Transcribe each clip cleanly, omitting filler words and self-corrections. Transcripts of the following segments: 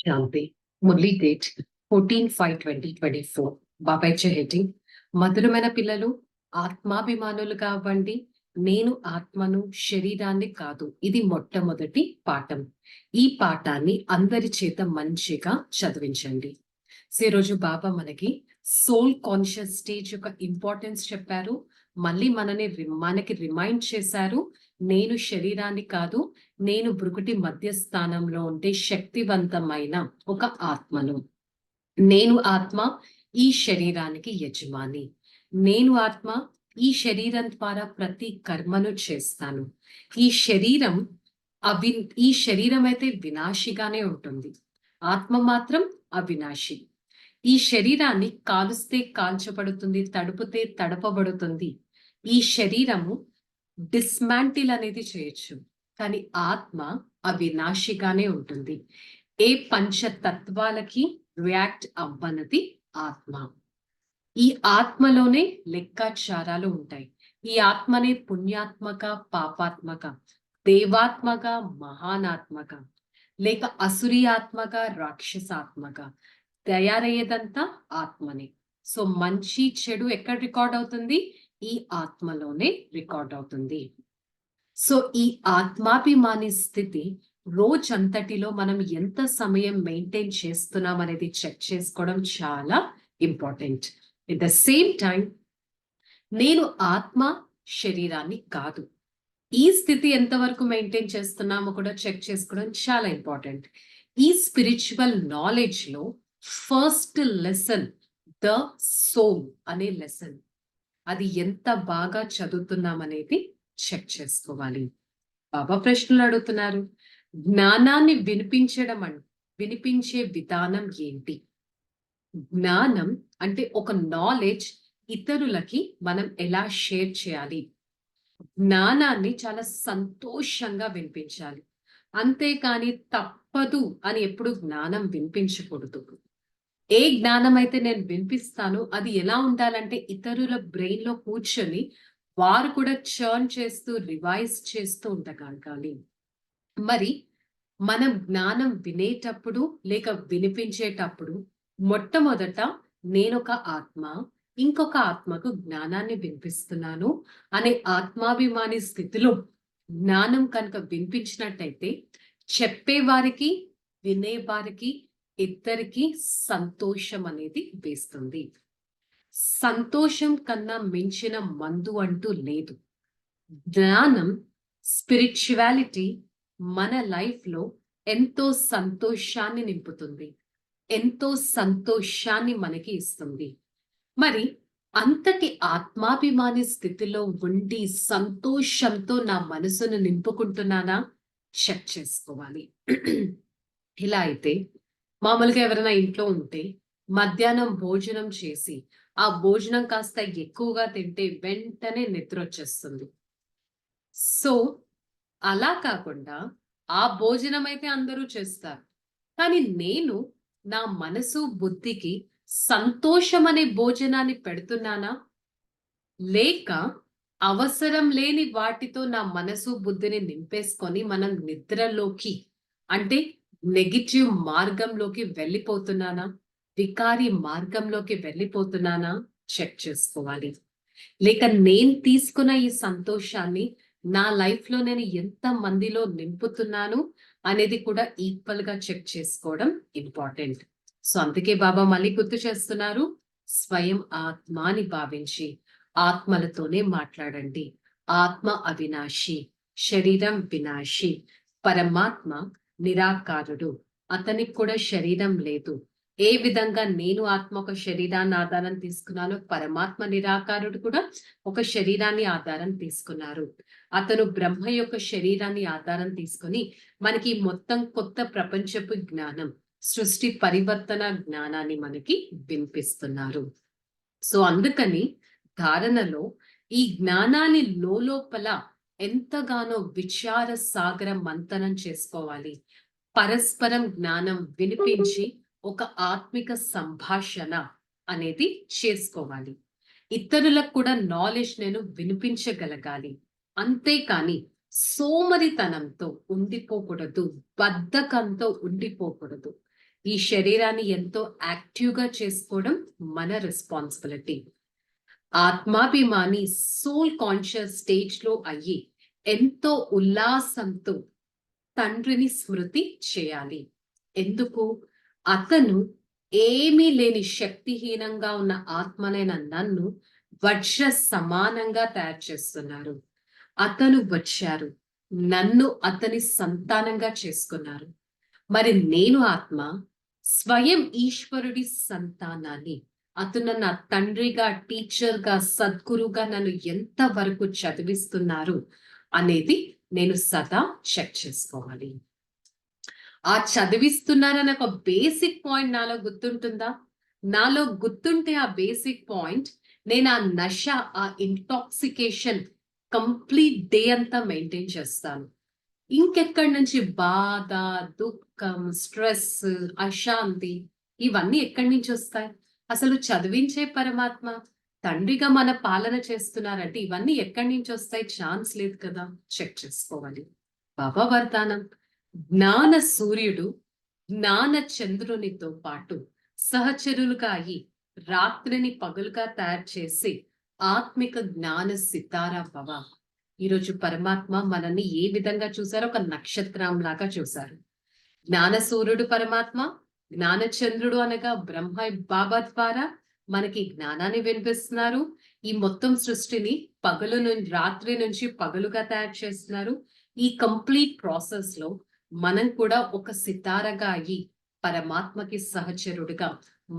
శాంతి. Murali date 14/5/2024. బాబాయ్ heading: మధురమైన పిల్లలు, ఆత్మాభిమానులుగా అవ్వండి. నేను ఆత్మను, శరీరాన్ని కాదు. ఇది మొట్టమొదటి పాఠం. ఈ పాఠాన్ని అందరి చేత మంచిగా చదివించండి. ఈరోజు బాబా మనకి సోల్ కాన్షియస్ స్టేజ్ యొక్క ఇంపార్టెన్స్ చెప్పారు. మళ్ళీ మనకి రిమైండ్ చేశారు. నేను శరీరాన్ని కాదు, నేను భృకుటి మధ్య స్థానంలో ఉంటే శక్తివంతమైన ఒక ఆత్మను. నేను ఆత్మ, ఈ శరీరానికి యజమాని. నేను ఆత్మ, ఈ శరీరం ద్వారా ప్రతి కర్మను చేస్తాను. ఈ శరీరం ఈ శరీరం అయితే వినాశిగానే ఉంటుంది. ఆత్మ మాత్రం అవినాశి. ఈ శరీరాన్ని కాలుస్తే కాల్చబడుతుంది, తడుపుతే తడపబడుతుంది. ఈ శరీరము డిస్మాంటిల్ అనేది చేయొచ్చు, కానీ ఆత్మ అవినాశిగానే ఉంటుంది. ఏ పంచతత్వాలకి రియాక్ట్ అవ్వనది ఆత్మ. ఈ ఆత్మలోనే లెక్కాచారాలు ఉంటాయి. ఈ ఆత్మనే పుణ్యాత్మక, పాపాత్మక, దేవాత్మక, మహానాత్మక, లేక అసురి ఆత్మక, రాక్షసాత్మక తయారయ్యేదంతా ఆత్మనే. సో మంచి చెడు ఎక్కడ రికార్డ్ అవుతుంది? ఈ ఆత్మలోనే రికార్డ్ అవుతుంది. సో ఈ ఆత్మాభిమాని స్థితి రోజంతటిలో మనం ఎంత సమయం మెయింటైన్ చేస్తున్నాం అనేది చెక్ చేసుకోవడం చాలా important. At the same time నేను ఆత్మ, శరీరాన్ని కాదు. ఈ స్థితి ఎంతవరకు మెయింటైన్ చేస్తున్నామో కూడా చెక్ చేసుకోవడం చాలా ఇంపార్టెంట్. ఈ స్పిరిచువల్ నాలెడ్జ్ లో ఫస్ట్ లెసన్ ద సోల్ అనే లెసన్. అది ఎంత బాగా చదువుతున్నాం అనేది చెక్ చేసుకోవాలి. బాబా ప్రశ్నలు అడుగుతున్నారు. జ్ఞానాన్ని వినిపించే విధానం ఏంటి? జ్ఞానం అంటే ఒక నాలెడ్జ్ ఇతరులకి మనం ఎలా షేర్ చేయాలి? జ్ఞానాన్ని చాలా సంతోషంగా వినిపించాలి, అంతేకాని తప్పదు అని ఎప్పుడు జ్ఞానం వినిపించకూడదు. ఏ జ్ఞానం అయితే నేను వినిపిస్తానో అది ఎలా ఉండాలంటే ఇతరుల బ్రెయిన్ లో కూర్చొని వారు కూడా చర్న్ చేస్తూ రివైజ్ చేస్తూ ఉండగలగాలి. మరి మనం జ్ఞానం వినేటప్పుడు లేక వినిపించేటప్పుడు మొట్టమొదట నేనొక ఆత్మ, ఇంకొక ఆత్మకు జ్ఞానాన్ని వినిపిస్తున్నాను అనే ఆత్మాభిమాని స్థితిలో జ్ఞానం కనుక వినిపించినట్టయితే చెప్పేవారికి, వినేవారికి ఇద్దరికి సంతోషం అనేది వేస్తుంది. సంతోషం కన్నా మించిన మందు అంటూ లేదు. జ్ఞానం, స్పిరిచువాలిటీ మన లైఫ్ లో ఎంతో సంతోషాన్ని నింపుతుంది, ఎంతో సంతోషాన్ని మనకి ఇస్తుంది. మరి అంతటి ఆత్మాభిమాని స్థితిలో ఉండి సంతోషంతో నా మనసును నింపుకుంటున్నానా చెక్ చేసుకోవాలి. ఇలా అయితే మామూలుగా ఎవరైనా ఇంట్లో ఉంటే మధ్యాహ్నం భోజనం చేసి ఆ భోజనం కాస్త ఎక్కువగా తింటే వెంటనే నిద్ర వచ్చేస్తుంది. సో అలా కాకుండా ఆ భోజనం అయితే అందరూ చేస్తారు, కానీ నేను నా మనసు బుద్ధికి సంతోషం అనే భోజనాన్ని పెడుతున్నానా, లేక అవసరం లేని వాటితో నా మనసు బుద్ధిని నింపేసుకొని మనం నిద్రలోకి అంటే నెగిటివ్ మార్గంలోకి వెళ్ళిపోతున్నానా, వికారి మార్గంలోకి వెళ్ళిపోతున్నానా చెక్ చేసుకోవాలి. లేక నేను తీసుకున్న ఈ సంతోషాన్ని నా లైఫ్ లో నేను ఎంత మందిలో నింపుతున్నాను అనేది కూడా ఈక్వల్ గా చెక్ చేసుకోవడం ఇంపార్టెంట్. సో అందుకే బాబా మళ్ళీ గుర్తు చేస్తున్నారు, స్వయం ఆత్మాని భావించి ఆత్మలతోనే మాట్లాడండి. ఆత్మ అవినాశి, శరీరం వినాశి. పరమాత్మ నిరాకారుడు, అతనికి కూడా శరీరం లేదు. ఏ విధంగా నేను ఆత్మ ఒక శరీరాన్ని ఆధారం తీసుకున్నానో పరమాత్మ నిరాకారుడు కూడా ఒక శరీరాన్ని ఆధారం తీసుకున్నారు. అతను బ్రహ్మ యొక్క శరీరాన్ని ఆధారం తీసుకొని మనకి మొత్తం కొత్త ప్రపంచపు జ్ఞానం, సృష్టి పరివర్తన జ్ఞానాన్ని మనకి వినిపిస్తున్నారు. సో అందుకని ధారణలో ఈ జ్ఞానాన్ని లోపల ఎంతగానో విచార సాగర మంతనం చేసుకోవాలి. పరస్పరం జ్ఞానం వినిపించి ఒక ఆత్మిక సంభాషణ అనేది చేసుకోవాలి. ఇతరులకు కూడా నాలెడ్జ్ నేను వినిపించగలగాలి, అంతేకాని సోమరితనంతో ఉండిపోకూడదు, బద్ధకంతో ఉండిపోకూడదు. ఈ శరీరాన్ని ఎంతో యాక్టివ్గా చేసుకోవడం మన రెస్పాన్సిబిలిటీ. ఆత్మాభిమాని సోల్ కాన్షియస్ స్టేజ్ లో అయ్యి ఎంతో ఉల్లాసంతో తండ్రిని స్మృతి చేయాలి. ఎందుకు? అతను ఏమీ లేని శక్తిహీనంగా ఉన్న ఆత్మనైన నన్ను వజ్ర సమానంగా తయారు చేస్తున్నారు. అతను వచ్చారు, నన్ను అతని సంతానంగా చేసుకున్నారు. మరి నేను ఆత్మ స్వయం ఈశ్వరుడి సంతానాన్ని. అతను నా తండ్రిగా, టీచర్గా, సద్గురుగా నన్ను ఎంత వరకు చదివిస్తున్నారు అనేది నేను సదా చెక్ చేసుకోవాలి. ఆ చదివిస్తున్నారని ఒక బేసిక్ పాయింట్ నాలో గుర్తుంటుందా? నాలో గుర్తుంటే ఆ బేసిక్ పాయింట్, నేను ఆ నష, ఆ ఇంటాక్సికేషన్ కంప్లీట్ డే అంతా మెయింటైన్ చేస్తాను. ఇంకెక్కడి నుంచి బాధ, దుఃఖం, స్ట్రెస్, అశాంతి ఇవన్నీ ఎక్కడి నుంచి వస్తాయి? అసలు చదివించే పరమాత్మ తండ్రిగా మన పాలన చేస్తున్నారంటే ఇవన్నీ ఎక్కడి నుంచి వస్తాయి? ఛాన్స్ లేదు కదా. చెక్ చేసుకోవాలి. బాబా వరదానం, జ్ఞాన సూర్యుడు జ్ఞాన చంద్రునితో పాటు సహచరులుగా అయి రాత్రిని పగలుగా తయారు చేసి ఆత్మిక జ్ఞాన సితారా భవ. ఈరోజు పరమాత్మ మనల్ని ఏ విధంగా చూసారో ఒక నక్షత్రం లాగా చూశారు. జ్ఞాన సూర్యుడు పరమాత్మ, జ్ఞానచంద్రుడు అనగా బ్రహ్మ బాబా ద్వారా మనకి జ్ఞానాన్ని వినిపిస్తున్నారు. ఈ మొత్తం సృష్టిని పగలు నుంచి రాత్రి నుంచి పగలుగా తయారు చేస్తున్నారు. ఈ కంప్లీట్ ప్రాసెస్ లో మనం కూడా ఒక సితారగా అయ్యి పరమాత్మకి సహచరుడిగా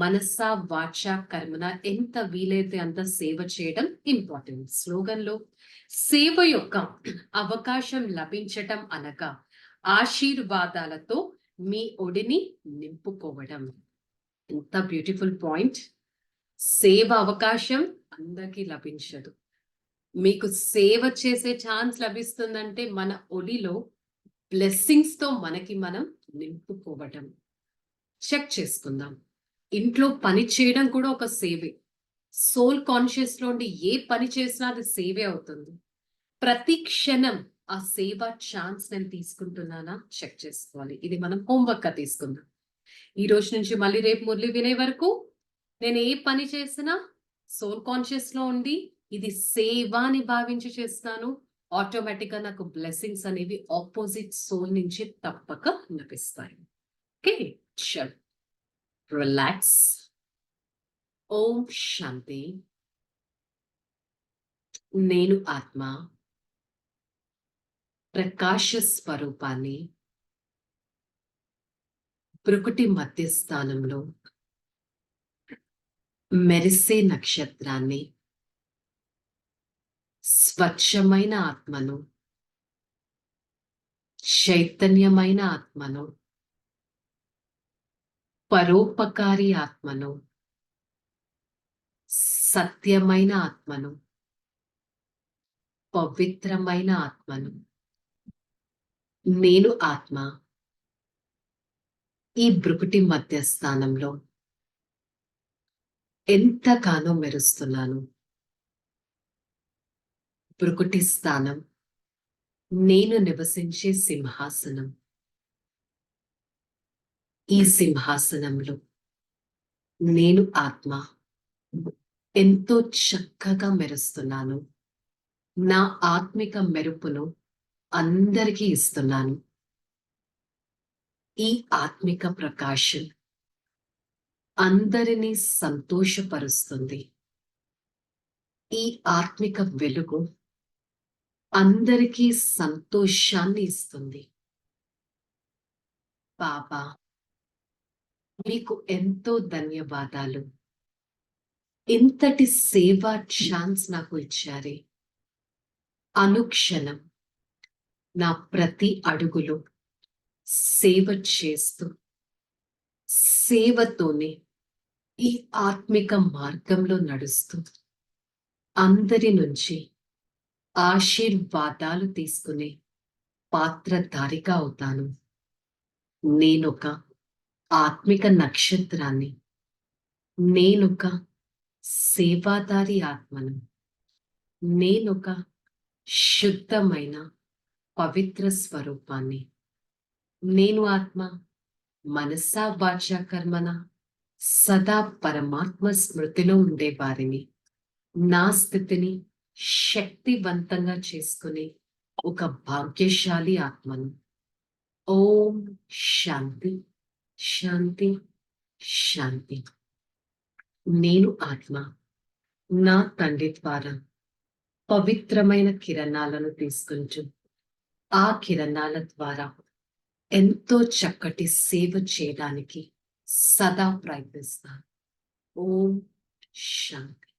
మనస వాచ కర్మన ఎంత వీలైతే అంత సేవ చేయడం ఇంపార్టెంట్. స్లోగన్ లో సేవ యొక్క అవకాశం లభించటం అనగా ఆశీర్వాదాలతో మీ ఒడిని నింపుకోవడం. ఎంత బ్యూటిఫుల్ పాయింట్. సేవ అవకాశం అందరికీ లభించదు. మీకు సేవ చేసే ఛాన్స్ లభిస్తుందంటే మన ఒడిలో బ్లెస్సింగ్స్ తో మనకి మనం నింపుకోవడం. చెక్ చేసుకుందాం. ఇంట్లో పని చేయడం కూడా ఒక సేవే. సోల్ కాన్షియస్ లో ఉండి ఏ పని చేసినా అది సేవే అవుతుంది. ప్రతి క్షణం ఆ సేవ ఛాన్స్ నేను తీసుకుంటున్నానా చెక్ చేసుకోవాలి. ఇది మనం హోంవర్క్ గా తీసుకుందాం. ఈ రోజు నుంచి మళ్ళీ రేపు మురళి వినే వరకు నేను ఏ పని చేసినా సోల్ కాన్షియస్ లో ఉండి ఇది సేవాని భావించి చేస్తాను. ఆటోమేటిక్ గా నాకు బ్లెస్సింగ్స్ అనేవి ఆపోజిట్ సోల్ నుంచి తప్పక లభిస్తాయి. ఓకే, చల్ రిలాక్స్. ఓం శాంతి. నేను ఆత్మ ప్రకాశ స్వరూపాన్ని ప్రకృతి మధ్యస్థానంలో మెరిసే నక్షత్రాన్ని, స్వచ్ఛమైన ఆత్మను, చైతన్యమైన ఆత్మను, పరోపకారి ఆత్మను, సత్యమైన ఆత్మను, పవిత్రమైన ఆత్మను. నేను ఆత్మ ఈ భృకుటి మధ్యస్థానంలో ఎంతగానో మెరుస్తున్నాను. భృకుటి స్థానం నేను నివసించే సింహాసనం. ఈ సింహాసనంలో నేను ఆత్మ ఎంతో చక్కగా మెరుస్తున్నాను. నా ఆత్మిక మెరుపును అందరికీ ఇస్తున్నాను. ఈ ఆత్మిక ప్రకాశం అందరినీ సంతోషపరుస్తుంది. ఈ ఆత్మిక వెలుగు అందరికీ సంతోషాన్ని ఇస్తుంది. బాబా మీకు ఎంతో ధన్యవాదాలు. ఇంతటి సేవా ఛాన్స్ నాకు ఇచ్చారే. అనుక్షణం నా ప్రతి అడుగులో సేవ చేస్తూ సేవతోనే ఈ ఆత్మిక మార్గంలో నడుస్తూ అందరి నుంచి ఆశీర్వాదాలు తీసుకునే పాత్రధారిగా అవుతాను. నేనొక ఆత్మిక నక్షత్రాన్ని. నేనొక సేవాదారి ఆత్మను. నేనొక శుద్ధమైన పవిత్ర స్వరూపాన్ని. నేను ఆత్మ మనసా వాచా కర్మన సదా పరమాత్మ స్మృతిలో ఉండే వారిని, నా స్థితిని శక్తివంతంగా చేసుకునే ఒక భాగ్యశాలి ఆత్మను. ఓం శాంతి శాంతి శాంతి. నేను ఆత్మ నా తండ్రి ద్వారా పవిత్రమైన కిరణాలను తీసుకుంటూ ఆ కిరణాల ద్వారా ఎంతో చక్కటి సేవ చేయడానికి సదా ప్రయత్నిస్తాను. ఓం శాంతి.